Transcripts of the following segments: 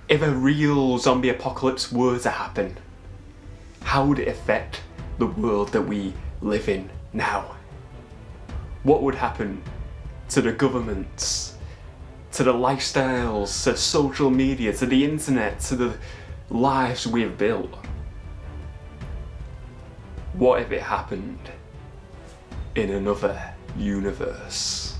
If a real zombie apocalypse were to happen, how would it affect the world that we live in now? What would happen to the governments, to the lifestyles, to social media, to the internet, to the lives we have built? What if it happened in another universe?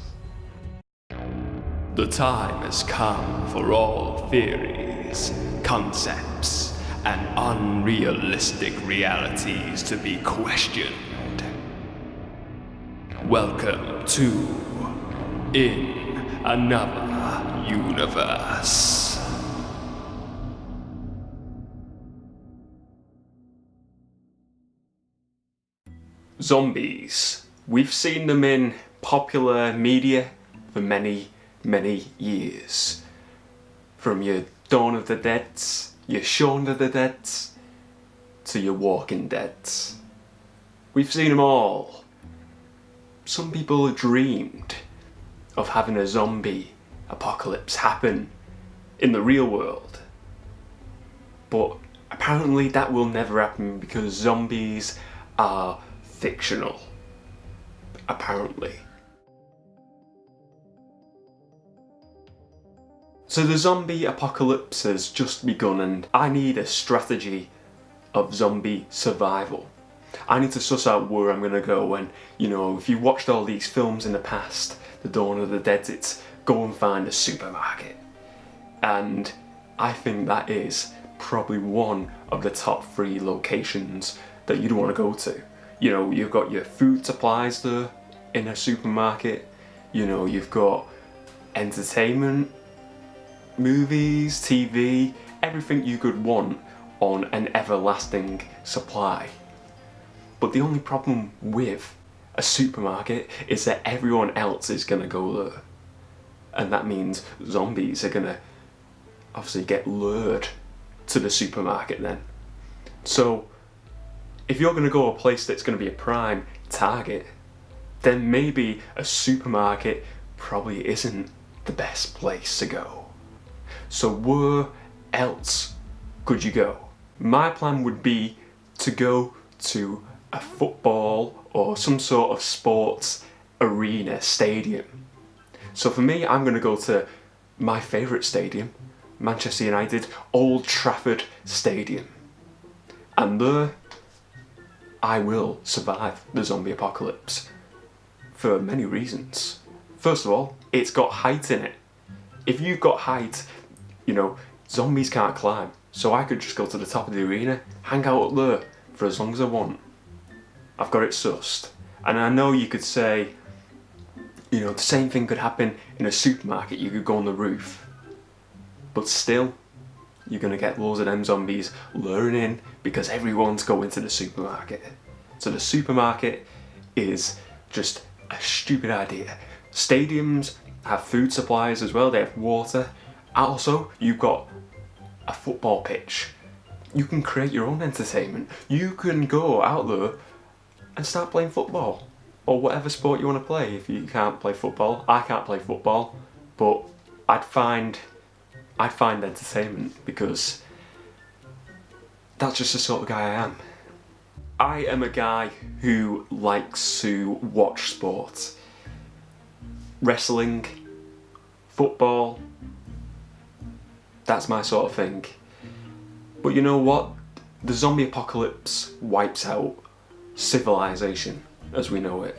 The time has come for all theories, concepts, and unrealistic realities to be questioned. Welcome to In Another Universe. Zombies. We've seen them in popular media for many years. From your Dawn of the Deads, your Shaun of the Deads, to your Walking Deads. We've seen them all. Some people dreamed of having a zombie apocalypse happen in the real world. But apparently that will never happen because zombies are fictional. Apparently. So the zombie apocalypse has just begun and I need a strategy of zombie survival. I need to suss out where I'm going to go and, you know, if you've watched all these films in the past, the Dawn of the Dead, it's go and find a supermarket. And I think that is probably one of the top 3 locations that you'd want to go to. You know, you've got your food supplies there in a supermarket, you know, you've got entertainment, movies, TV, everything you could want on an everlasting supply. But the only problem with a supermarket is that everyone else is going to go there. And that means zombies are going to obviously get lured to the supermarket then. So if you're going to go a place that's going to be a prime target, then maybe a supermarket probably isn't the best place to go. So where else could you go? My plan would be to go to a football or some sort of sports arena stadium. So for me, I'm going to go to my favourite stadium, Manchester United, Old Trafford Stadium. And there, I will survive the zombie apocalypse for many reasons. First of all, it's got height in it. If you've got height, you know, zombies can't climb. So I could just go to the top of the arena, hang out up there for as long as I want. I've got it sussed. And I know you could say, you know, the same thing could happen in a supermarket. You could go on the roof. But still, you're going to get loads of them zombies luring in because everyone's going to the supermarket. So the supermarket is just a stupid idea. Stadiums have food supplies as well, they have water. Also, you've got a football pitch. You can create your own entertainment. You can go out there and start playing football. Or whatever sport you want to play. If you can't play football, I can't play football. But I'd find entertainment because that's just the sort of guy I am. I am a guy who likes to watch sport. Wrestling, football, that's my sort of thing. But you know what? The zombie apocalypse wipes out civilization as we know it.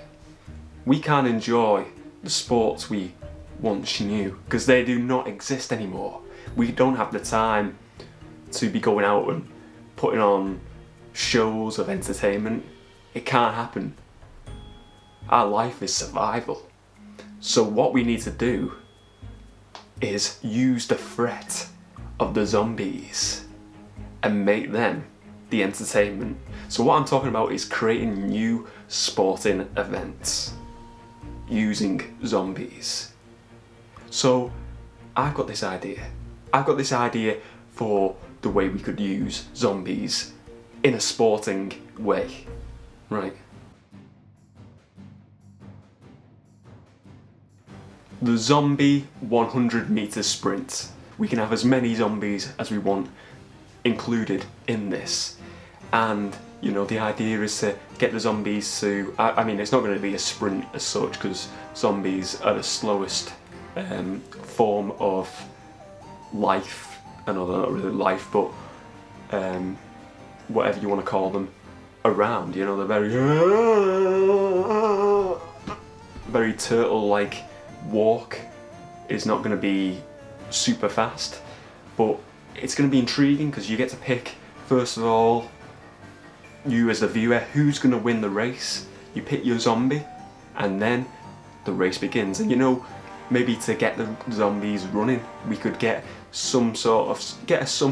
We can't enjoy the sports we once knew because they do not exist anymore. We don't have the time to be going out and putting on shows of entertainment. It can't happen. Our life is survival. So what we need to do is use the threat of the zombies and make them the entertainment. So what I'm talking about is creating new sporting events using zombies. So I've got this idea. I've got this idea for the way we could use zombies in a sporting way. Right. The zombie 100 meter sprint. We can have as many zombies as we want included in this. And you know, the idea is to get the zombies to, I mean, it's not going to be a sprint as such, because zombies are the slowest form of life. I know they're not really life, but whatever you want to call them, around. You know, they're very turtle-like walk is not going to be super fast, but it's going to be intriguing because you get to pick, first of all, you as the viewer, who's going to win the race. You pick your zombie, and then the race begins. And you know, maybe to get the zombies running, we could get some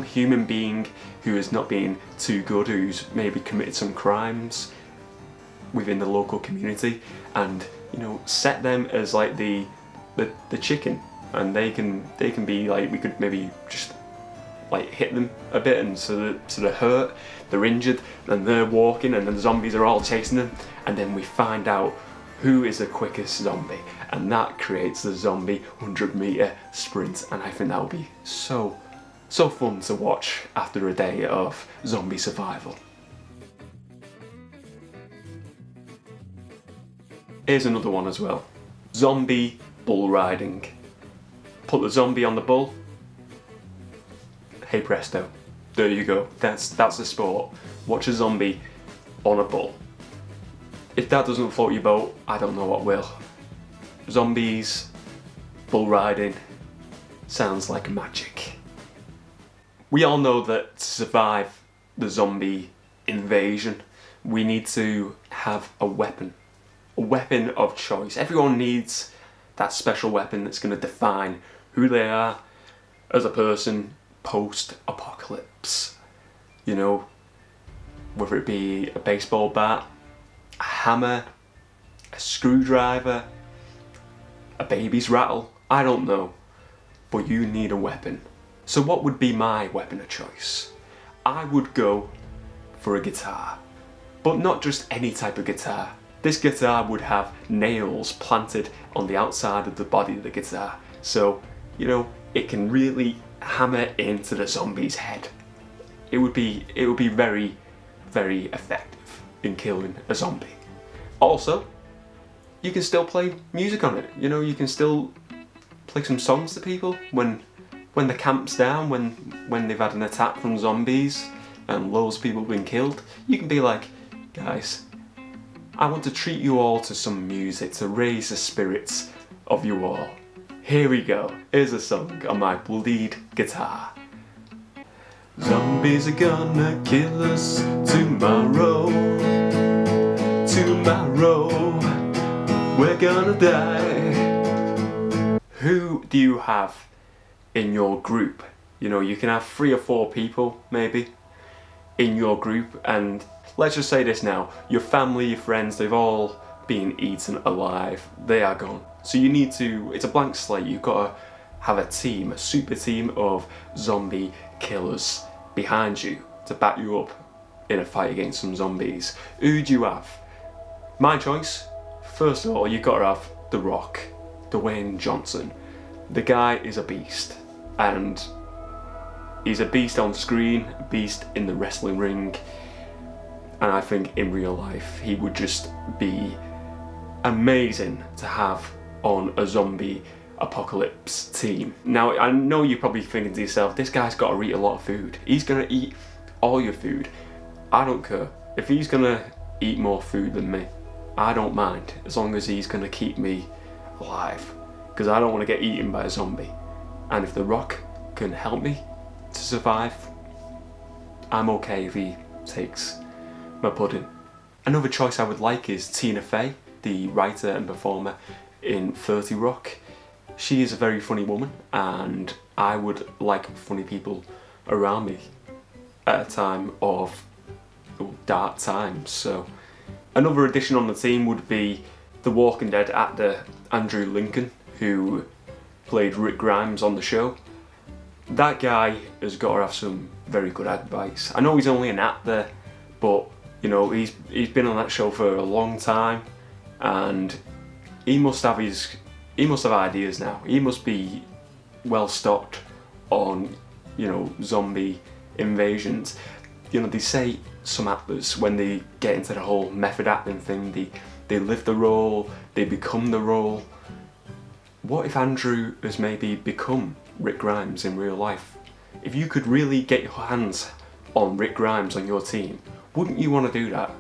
human being who is not being too good, who's maybe committed some crimes within the local community, and you know, set them as like the chicken, and they can be like, we could maybe just like hit them a bit, and so they're hurt, they're injured, and they're walking, and then the zombies are all chasing them, and then we find out who is the quickest zombie, and that creates the zombie 100-meter sprint. And I think that would be so fun to watch after a day of zombie survival. Here's another one as well. Zombie bull riding. Put the zombie on the bull. Hey presto, there you go. That's the sport. Watch a zombie on a bull. If that doesn't float your boat, I don't know what will. Zombies, bull riding, sounds like magic. We all know that to survive the zombie invasion, we need to have a weapon of choice. Everyone needs that special weapon that's going to define who they are as a person post-apocalypse. You know, whether it be a baseball bat, a hammer, a screwdriver, a baby's rattle, I don't know, but you need a weapon. So what would be my weapon of choice? I would go for a guitar, but not just any type of guitar. This guitar would have nails planted on the outside of the body of the guitar, so, you know, it can really hammer into the zombie's head. It would be very, very effective in killing a zombie. Also, you can still play music on it. You know, you can still play some songs to people when the camp's down, when they've had an attack from zombies and loads of people have been killed. You can be like, guys, I want to treat you all to some music to raise the spirits of you all. Here we go, here's a song on my lead guitar. Zombies are gonna kill us tomorrow. Tomorrow, we're gonna die. Who do you have in your group? You know, you can have 3 or 4 people, maybe, in your group, and let's just say this now, your family, your friends, they've all been eaten alive, they are gone. So you need to, it's a blank slate, you've got to have a team, a super team of zombie killers behind you to back you up in a fight against some zombies. Who do you have? My choice, first of all, you've got to have The Rock, Dwayne Johnson. The guy is a beast, and he's a beast on screen, a beast in the wrestling ring, and I think in real life he would just be amazing to have on a zombie apocalypse team. Now, I know you're probably thinking to yourself, this guy's got to eat a lot of food. He's going to eat all your food. I don't care. If he's going to eat more food than me, I don't mind, as long as he's going to keep me alive, because I don't want to get eaten by a zombie. And if The Rock can help me to survive, I'm okay if he takes my pudding. Another choice I would like is Tina Fey, the writer and performer in 30 Rock. She is a very funny woman, and I would like funny people around me at a time of dark times. So another addition on the team would be the Walking Dead actor Andrew Lincoln, who played Rick Grimes on the show. That guy has got to have some very good advice. I know he's only an actor, but you know, he's been on that show for a long time, and he must have ideas now. He must be well stocked on, you know, zombie invasions. You know, they say some actors, when they get into the whole method acting thing, they live the role, they become the role. What if Andrew has maybe become Rick Grimes in real life? If you could really get your hands on Rick Grimes on your team, wouldn't you want to do that?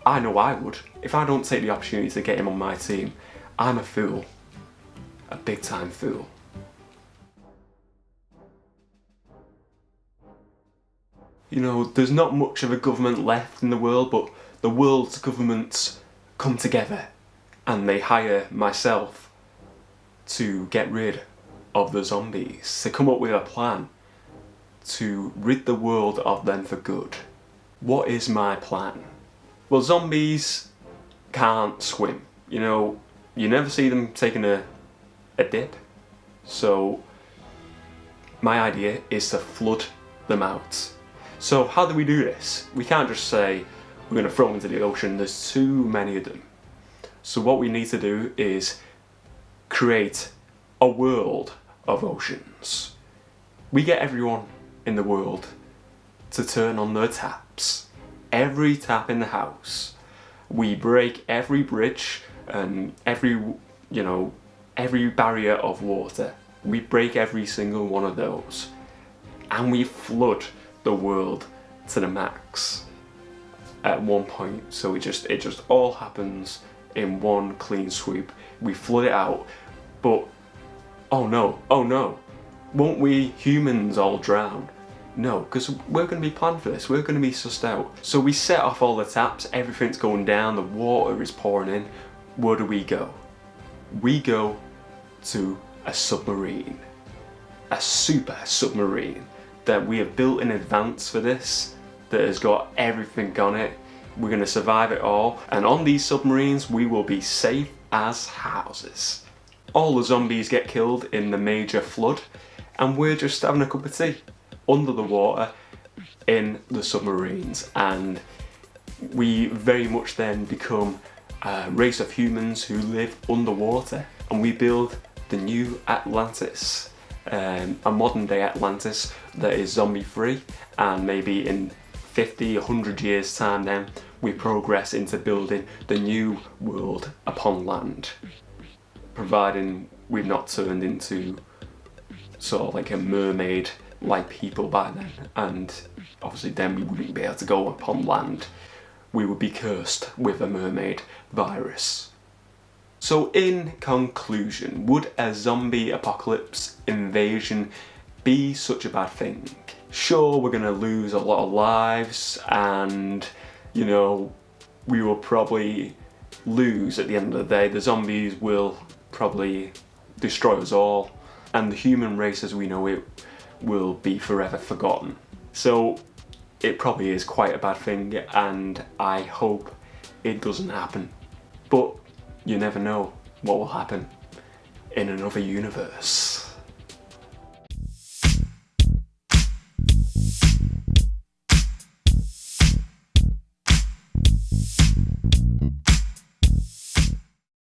I know I would. If I don't take the opportunity to get him on my team, I'm a fool. A big time fool. You know, there's not much of a government left in the world, but the world's governments come together and they hire myself to get rid of the zombies, to come up with a plan to rid the world of them for good. What is my plan? Well, zombies can't swim. You know, you never see them taking a dip. So my idea is to flood them out. So how do we do this? We can't just say we're going to throw them into the ocean. There's too many of them. So what we need to do is create a world of oceans. We get everyone in the world to turn on their taps. Every tap in the house. We break every bridge and every barrier of water. We break every single one of those. And we flood the world to the max at one point. So it just all happens in one clean sweep. We flood it out. But oh no, won't we humans all drown? No, because we're going to be planned for this, we're going to be sussed out. So we set off all the taps, everything's going down, the water is pouring in. Where do we go? We go to a submarine. A super submarine that we have built in advance for this, that has got everything on it. We're going to survive it all, and on these submarines we will be safe as houses. All the zombies get killed in the major flood, and we're just having a cup of tea under the water in the submarines, and we very much then become a race of humans who live underwater, and we build the new Atlantis, a modern day Atlantis that is zombie free, and maybe in 50, 100 years time then we progress into building the new world upon land, providing we've not turned into sort of like a mermaid like people by then, and obviously then we wouldn't be able to go upon land. We would be cursed with a mermaid virus. So in conclusion, would a zombie apocalypse invasion be such a bad thing? Sure, we're gonna lose a lot of lives, and you know, we will probably lose at the end of the day. The zombies will probably destroy us all, and the human race as we know it will be forever forgotten. So it probably is quite a bad thing, and I hope it doesn't happen. But you never know what will happen in another universe.